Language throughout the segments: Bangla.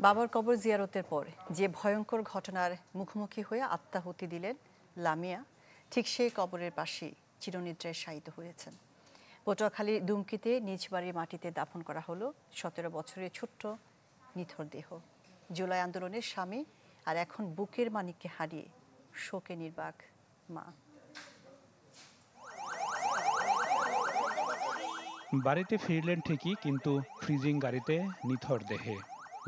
বাবার কবর জিয়ারতের পর যে ভয়ঙ্কর ঘটনার মুখোমুখি হয়ে আত্মাহুতি দিলেন লামিয়া, ঠিক সেই কবরের পাশেই চিরনিদ্রায় শায়িত হয়েছেন। পটুয়াখালীর দুমকিতে নিজ বাড়ির মাটিতে দাফন করা হলো 17 বছরের ছোট্ট নিথর দেহ। জুলাই আন্দোলনের স্বামী আর এখন বুকের মানিককে হারিয়ে শোকে নির্বাক মা। বাড়িতে ফিরলেন ঠিকই, কিন্তু ফ্রিজিং গাড়িতে নিথর দেহে।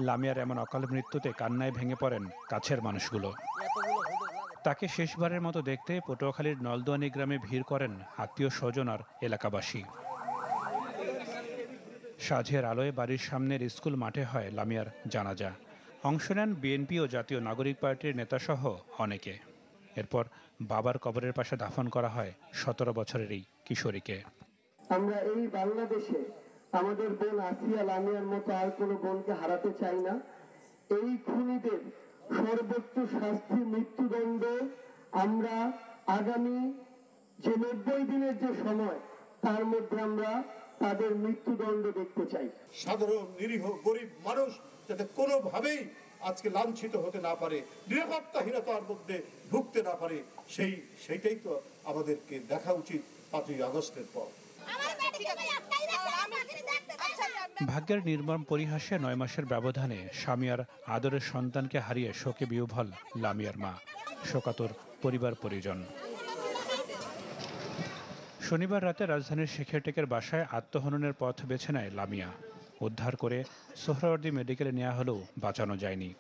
লামিয়ার এমন অকাল মৃত্যুতে কান্নায় ভেঙে পড়েন কাছের মানুষগুলো। তাকে শেষবারের মতো দেখতে পটুয়াখালীর নলদুয়ানি গ্রামে ভিড় করেন আত্মীয় স্বজন আর এলাকাবাসী। সাঁঝের আলোয় বাড়ির সামনের স্কুল মাঠে হয় লামিয়ার জানাজা। অংশ নেন বিএনপি ও জাতীয় নাগরিক পার্টির নেতাসহ অনেকে। এরপর বাবার কবরের পাশে দাফন করা হয় 17 বছরের এই কিশোরীকে। আমরা এই বাংলাদেশে আমাদের বোন আসিয়া লামিয়ার মতো আর কোনো বোনকে হারাতে চাই না। এই খুনিদের সর্বোচ্চ শাস্তি মৃত্যুদণ্ড আমরা আগামী যে 90 দিনের যে সময়, তার মধ্যে আমরা তাদের মৃত্যুদণ্ড দেখতে চাই। সাধারণ নিরীহ গরিব মানুষ যাতে কোনোভাবেই আজকে লাঞ্ছিত হতে না পারে, নিরাপত্তাহীনতার মধ্যে ঢুকতে না পারে, সেইটাই তো আমাদেরকে দেখা উচিত 5ই আগস্টের পর। ভাগ্যের নির্মম পরিহাসে 9 মাসের ব্যবধানে স্বামী আর আদরের সন্তানকে হারিয়ে শোকে বিহ্বল লামিয়ার মা, শোকাতুর পরিবার পরিজন। শনিবার রাতে রাজধানীর শেখেরটেকের বাসায় আত্মহননের পথ বেছে নেয় লামিয়া। উদ্ধার করে সোহরাওয়ার্দী মেডিকেলে নেওয়া হলেও বাঁচানো যায়নি।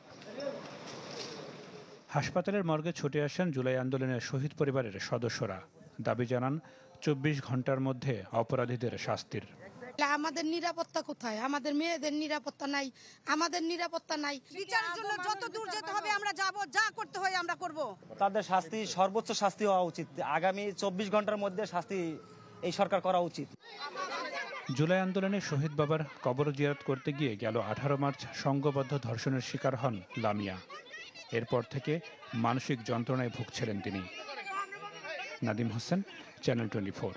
হাসপাতালের মর্গে ছুটে আসেন জুলাই আন্দোলনের শহীদ পরিবারের সদস্যরা। দাবি জানান 24 ঘন্টার মধ্যে অপরাধীদের শাস্তির। আমাদের নিরাপত্তা কোথায়? আমাদের মেয়েদের নিরাপত্তা নাই, আমাদের নিরাপত্তা নাই। বিচারের জন্য যত দূর যেতে হবে আমরা যাব, যা করতে হয় আমরা করব। তাদের শাস্তি সর্বোচ্চ শাস্তি হওয়া উচিত। আগামী 24 ঘন্টার মধ্যে শাস্তি এই সরকার করা উচিত। জুলাই আন্দোলনে শহীদ বাবার কবর জিয়ারত করতে গিয়ে গেল 18 মার্চ সংঘবদ্ধ ধর্ষণের শিকার হন লামিয়া। এরপর থেকে মানসিক যন্ত্রণায় ভুগছিলেন তিনি। নাদিম হোসেন, চ্যানেল 24।